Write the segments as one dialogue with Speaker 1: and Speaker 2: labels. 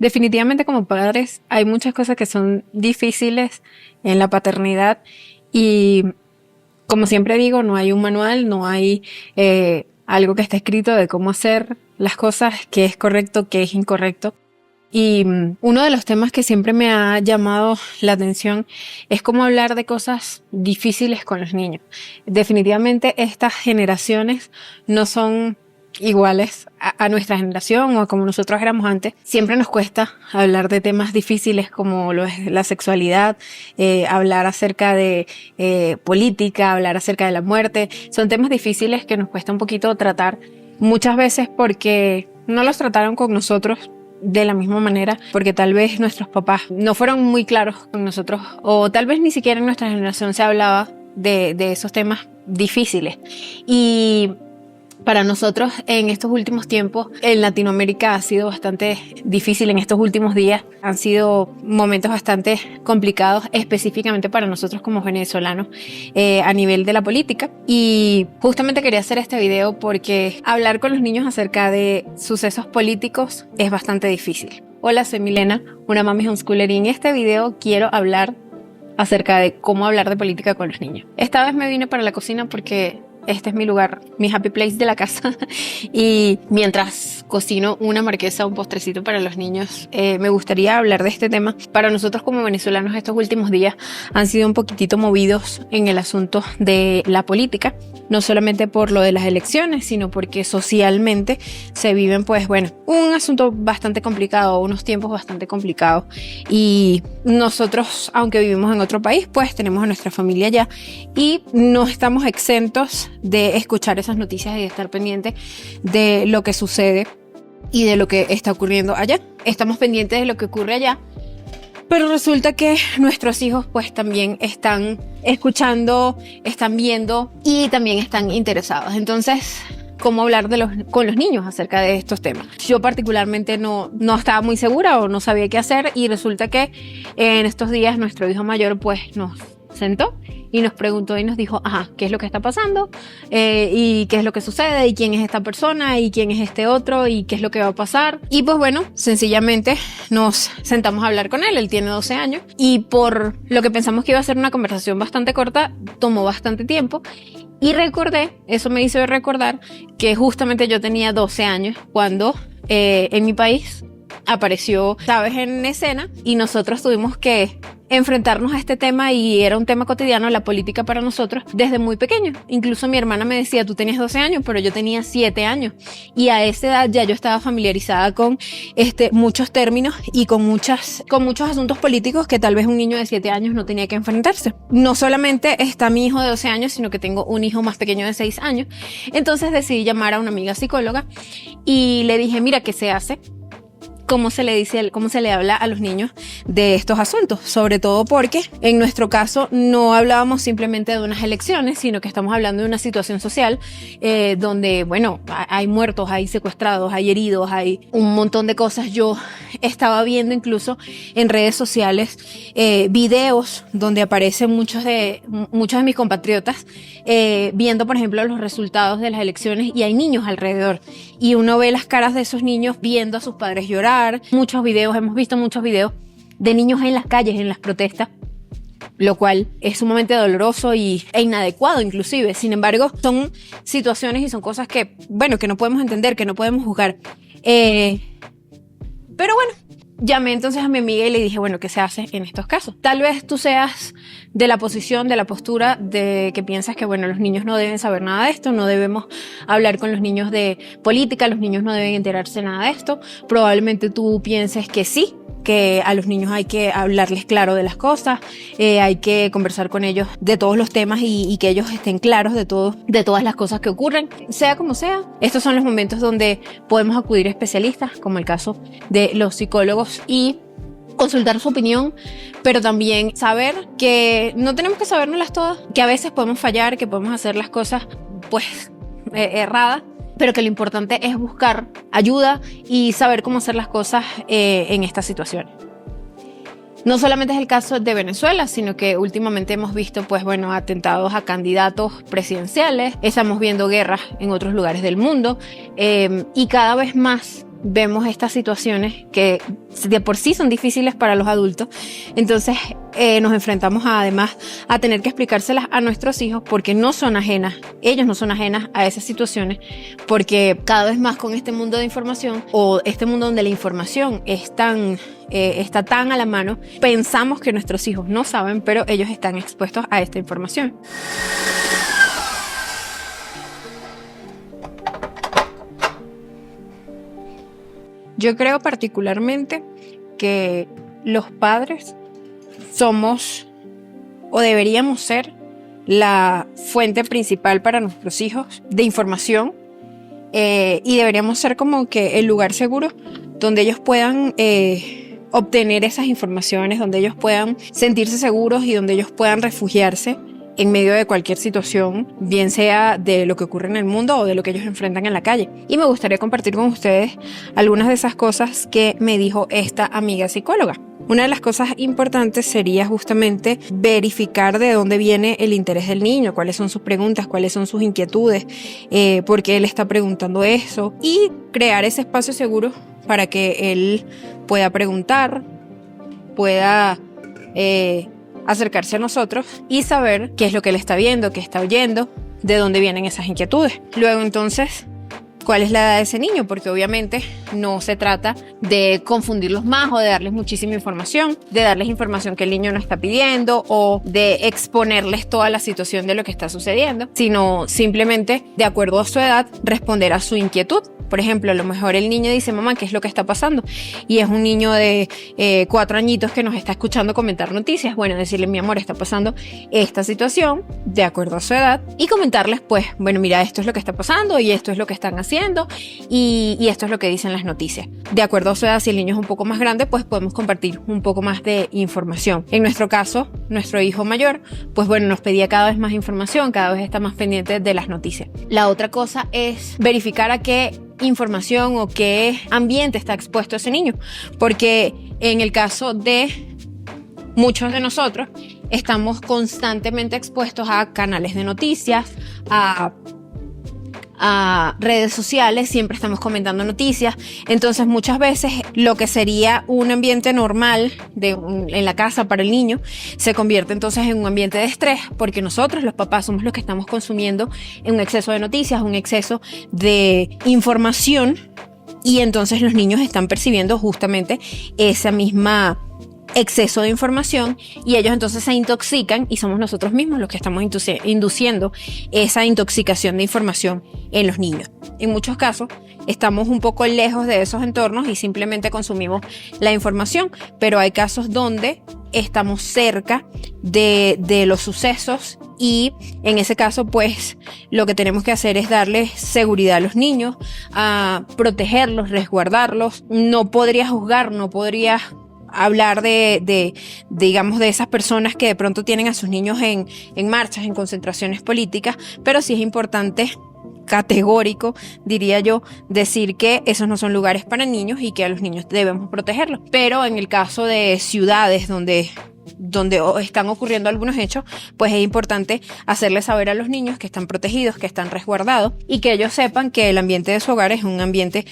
Speaker 1: Definitivamente como padres hay muchas cosas que son difíciles en la paternidad y como siempre digo, no hay un manual, no hay algo que esté escrito de cómo hacer las cosas, qué es correcto, qué es incorrecto. Y uno de los temas que siempre me ha llamado la atención es cómo hablar de cosas difíciles con los niños. Definitivamente estas generaciones no son iguales a nuestra generación o a como nosotros éramos antes. Siempre nos cuesta hablar de temas difíciles como lo es la sexualidad, hablar acerca de política, hablar acerca de la muerte. Son temas difíciles que nos cuesta un poquito tratar muchas veces porque no los trataron con nosotros de la misma manera, porque tal vez nuestros papás no fueron muy claros con nosotros o tal vez ni siquiera en nuestra generación se hablaba de esos temas difíciles. Y para nosotros en estos últimos tiempos en Latinoamérica ha sido bastante difícil en estos últimos días. Han sido momentos bastante complicados específicamente para nosotros como venezolanos a nivel de la política. Y justamente quería hacer este video porque hablar con los niños acerca de sucesos políticos es bastante difícil. Hola, soy Milena, una mami homeschooler, y en este video quiero hablar acerca de cómo hablar de política con los niños. Esta vez me vine para la cocina porque este es mi lugar, mi happy place de la casa. Y mientras cocino una marquesa, un postrecito para los niños, me gustaría hablar de este tema. Para nosotros como venezolanos estos últimos días han sido un poquitito movidos en el asunto de la política. No solamente por lo de las elecciones, sino porque socialmente se viven, pues bueno, un asunto bastante complicado, unos tiempos bastante complicados. Y nosotros, aunque vivimos en otro país, pues tenemos a nuestra familia allá y no estamos exentos de escuchar esas noticias y de estar pendientes de lo que sucede y de lo que está ocurriendo allá. Estamos pendientes de lo que ocurre allá, pero resulta que nuestros hijos pues también están escuchando, están viendo y también están interesados. Entonces, ¿cómo hablar con los niños acerca de estos temas? Yo particularmente no estaba muy segura o no sabía qué hacer, y resulta que en estos días nuestro hijo mayor pues nos sentó y nos preguntó y nos dijo, ¿qué es lo que está pasando? Y qué es lo que sucede, y quién es esta persona, y quién es este otro, y qué es lo que va a pasar. Y pues bueno, sencillamente nos sentamos a hablar con él. Él tiene 12 años y por lo que pensamos que iba a ser una conversación bastante corta, tomó bastante tiempo. Y eso me hizo recordar que justamente yo tenía 12 años cuando en mi país apareció Chávez en escena y nosotros tuvimos que enfrentarnos a este tema, y era un tema cotidiano, la política para nosotros desde muy pequeño. Incluso mi hermana me decía, tú tenías 12 años, pero yo tenía 7 años. Y a esa edad ya yo estaba familiarizada con muchos términos y con muchos asuntos políticos que tal vez un niño de 7 años no tenía que enfrentarse. No solamente está mi hijo de 12 años, sino que tengo un hijo más pequeño de 6 años. Entonces decidí llamar a una amiga psicóloga y le dije, mira, ¿qué se hace? ¿Cómo se le habla a los niños de estos asuntos? Sobre todo porque en nuestro caso no hablábamos simplemente de unas elecciones, sino que estamos hablando de una situación social donde, bueno, hay muertos, hay secuestrados, hay heridos, hay un montón de cosas. Yo estaba viendo incluso en redes sociales videos donde aparecen muchos de mis compatriotas viendo, por ejemplo, los resultados de las elecciones, y hay niños alrededor. Y uno ve las caras de esos niños viendo a sus padres llorar. Hemos visto muchos videos de niños en las calles, en las protestas, lo cual es sumamente doloroso e inadecuado inclusive. Sin embargo, son situaciones y son cosas que, bueno, que no podemos entender, que no podemos juzgar. Pero bueno, llamé entonces a mi amiga y le dije, bueno, ¿qué se hace en estos casos? Tal vez tú seas de la posición, de la postura de que piensas que, bueno, los niños no deben saber nada de esto, no debemos hablar con los niños de política, los niños no deben enterarse nada de esto. Probablemente tú pienses que sí, que a los niños hay que hablarles claro de las cosas, hay que conversar con ellos de todos los temas y que ellos estén claros de todas las cosas que ocurren. Sea como sea, estos son los momentos donde podemos acudir a especialistas, como el caso de los psicólogos, y consultar su opinión, pero también saber que no tenemos que sabérnoslas todas, que a veces podemos fallar, que podemos hacer las cosas pues erradas, pero que lo importante es buscar ayuda y saber cómo hacer las cosas en estas situaciones. No solamente es el caso de Venezuela, sino que últimamente hemos visto, pues bueno, atentados a candidatos presidenciales, estamos viendo guerras en otros lugares del mundo, y cada vez más vemos estas situaciones que de por sí son difíciles para los adultos, entonces nos enfrentamos además a tener que explicárselas a nuestros hijos porque no son ajenas, ellos no son ajenas a esas situaciones, porque cada vez más con este mundo de información o este mundo donde la información es está tan a la mano, pensamos que nuestros hijos no saben, pero ellos están expuestos a esta información. Yo creo particularmente que los padres somos o deberíamos ser la fuente principal para nuestros hijos de información y deberíamos ser como que el lugar seguro donde ellos puedan obtener esas informaciones, donde ellos puedan sentirse seguros y donde ellos puedan refugiarse en medio de cualquier situación, bien sea de lo que ocurre en el mundo o de lo que ellos enfrentan en la calle. Y me gustaría compartir con ustedes algunas de esas cosas que me dijo esta amiga psicóloga. Una de las cosas importantes sería justamente verificar de dónde viene el interés del niño, cuáles son sus preguntas, cuáles son sus inquietudes, por qué él está preguntando eso, y crear ese espacio seguro para que él pueda preguntar, pueda acercarse a nosotros y saber qué es lo que él está viendo, qué está oyendo, de dónde vienen esas inquietudes. Luego entonces, ¿cuál es la edad de ese niño? Porque obviamente no se trata de confundirlos más o de darles muchísima información, de darles información que el niño no está pidiendo o de exponerles toda la situación de lo que está sucediendo, sino simplemente, de acuerdo a su edad, responder a su inquietud. Por ejemplo, a lo mejor el niño dice, mamá, ¿qué es lo que está pasando? Y es un niño de 4 añitos que nos está escuchando comentar noticias. Bueno, decirle, mi amor, está pasando esta situación de acuerdo a su edad y comentarles, pues, bueno, mira, esto es lo que está pasando y esto es lo que están haciendo y esto es lo que dicen las noticias. De acuerdo a su edad, si el niño es un poco más grande, pues podemos compartir un poco más de información. En nuestro caso, nuestro hijo mayor, pues bueno, nos pedía cada vez más información, cada vez está más pendiente de las noticias. La otra cosa es verificar a qué información o qué ambiente está expuesto ese niño, porque en el caso de muchos de nosotros estamos constantemente expuestos a canales de noticias, a redes sociales, siempre estamos comentando noticias, entonces muchas veces lo que sería un ambiente normal en la casa para el niño se convierte entonces en un ambiente de estrés, porque nosotros los papás somos los que estamos consumiendo un exceso de noticias, un exceso de información, y entonces los niños están percibiendo justamente esa misma exceso de información y ellos entonces se intoxican y somos nosotros mismos los que estamos induciendo esa intoxicación de información en los niños. En muchos casos estamos un poco lejos de esos entornos y simplemente consumimos la información, pero hay casos donde estamos cerca de los sucesos y en ese caso pues lo que tenemos que hacer es darles seguridad a los niños, a protegerlos, resguardarlos. No podría juzgar, no podría hablar digamos, de esas personas que de pronto tienen a sus niños en marchas, en concentraciones políticas, pero sí es importante, categórico, diría yo, decir que esos no son lugares para niños y que a los niños debemos protegerlos. Pero en el caso de ciudades donde están ocurriendo algunos hechos, pues es importante hacerles saber a los niños que están protegidos, que están resguardados y que ellos sepan que el ambiente de su hogar es un ambiente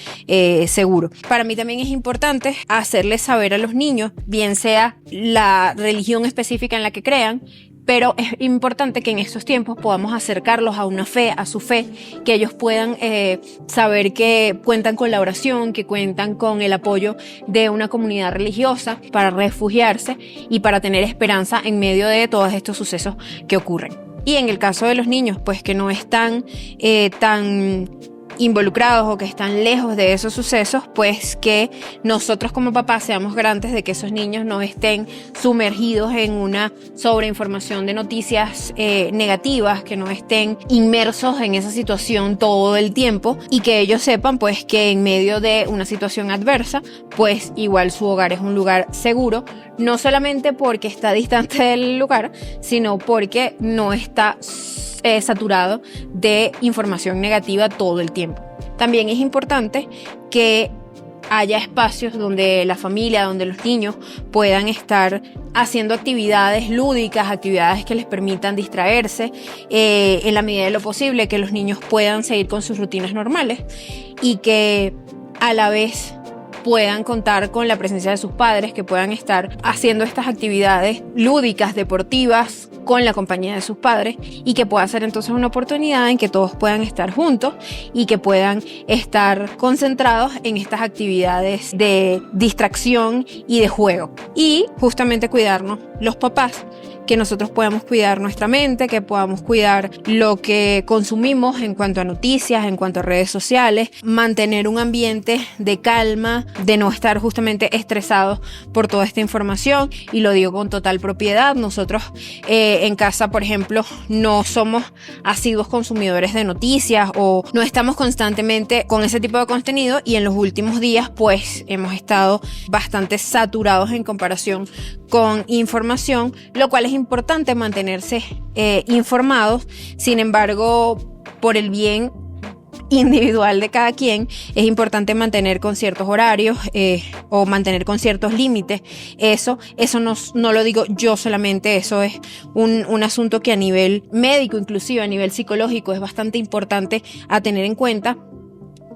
Speaker 1: seguro. Para mí también es importante hacerles saber a los niños, bien sea la religión específica en la que crean, pero es importante que en estos tiempos podamos acercarlos a una fe, a su fe, que ellos puedan saber que cuentan con la oración, que cuentan con el apoyo de una comunidad religiosa para refugiarse y para tener esperanza en medio de todos estos sucesos que ocurren. Y en el caso de los niños, pues que no están tan involucrados o que están lejos de esos sucesos, pues que nosotros como papás seamos garantes de que esos niños no estén sumergidos en una sobreinformación de noticias negativas, que no estén inmersos en esa situación todo el tiempo y que ellos sepan pues que en medio de una situación adversa, pues igual su hogar es un lugar seguro, no solamente porque está distante del lugar, sino porque no está saturado de información negativa todo el tiempo. También es importante que haya espacios donde la familia, donde los niños puedan estar haciendo actividades lúdicas, actividades que les permitan distraerse, en la medida de lo posible, que los niños puedan seguir con sus rutinas normales y que a la vez puedan contar con la presencia de sus padres, que puedan estar haciendo estas actividades lúdicas, deportivas, con la compañía de sus padres, y que pueda ser entonces una oportunidad en que todos puedan estar juntos y que puedan estar concentrados en estas actividades de distracción y de juego. Y justamente cuidarnos los papás, que nosotros podamos cuidar nuestra mente, que podamos cuidar lo que consumimos en cuanto a noticias, en cuanto a redes sociales, mantener un ambiente de calma, de no estar justamente estresados por toda esta información, y lo digo con total propiedad. Nosotros en casa, por ejemplo, no somos asiduos consumidores de noticias o no estamos constantemente con ese tipo de contenido, y en los últimos días pues hemos estado bastante saturados en comparación con información, lo cual es importante mantenerse informados. Sin embargo, por el bien individual de cada quien, es importante mantener con ciertos horarios o mantener con ciertos límites. Eso no lo digo yo solamente, eso es un asunto que a nivel médico, inclusive a nivel psicológico, es bastante importante a tener en cuenta.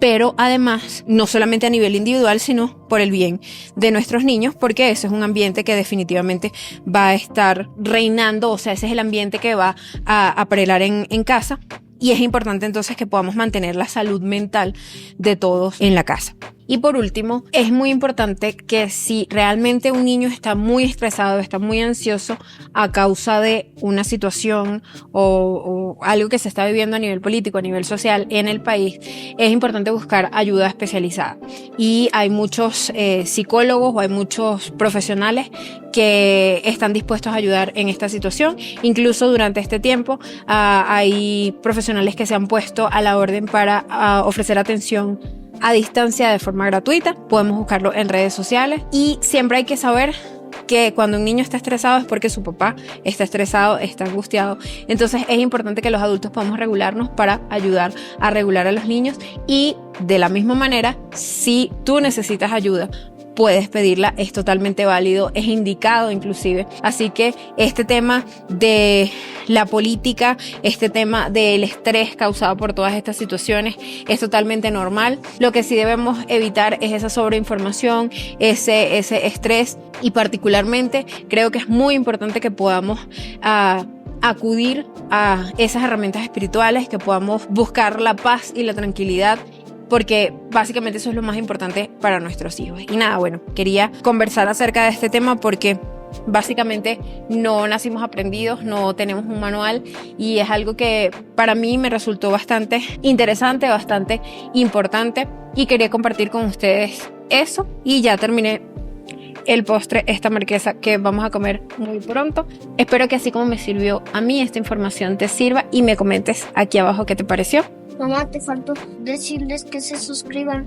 Speaker 1: Pero además, no solamente a nivel individual, sino por el bien de nuestros niños, porque ese es un ambiente que definitivamente va a estar reinando, o sea, ese es el ambiente que va a prelar en casa. Y es importante entonces que podamos mantener la salud mental de todos en la casa. Y por último, es muy importante que si realmente un niño está muy estresado, está muy ansioso a causa de una situación o algo que se está viviendo a nivel político, a nivel social en el país, es importante buscar ayuda especializada. Y hay muchos psicólogos o hay muchos profesionales que están dispuestos a ayudar en esta situación. Incluso durante este tiempo hay profesionales que se han puesto a la orden para ofrecer atención a distancia de forma gratuita. Podemos buscarlo en redes sociales, y siempre hay que saber que cuando un niño está estresado es porque su papá está estresado, está angustiado. Entonces es importante que los adultos podamos regularnos para ayudar a regular a los niños, y de la misma manera, si tú necesitas ayuda, puedes pedirla, es totalmente válido, es indicado inclusive. Así que este tema de la política, este tema del estrés causado por todas estas situaciones es totalmente normal. Lo que sí debemos evitar es esa sobreinformación, ese estrés, y particularmente creo que es muy importante que podamos acudir a esas herramientas espirituales, que podamos buscar la paz y la tranquilidad, porque básicamente eso es lo más importante para nuestros hijos. Y nada, bueno, quería conversar acerca de este tema porque básicamente no nacimos aprendidos, no tenemos un manual, y es algo que para mí me resultó bastante interesante, bastante importante, y quería compartir con ustedes eso. Y ya terminé el postre, esta marquesa que vamos a comer muy pronto. Espero que así como me sirvió a mí, esta información te sirva, y me comentes aquí abajo qué te pareció.
Speaker 2: Mamá, te faltó decirles que se suscriban.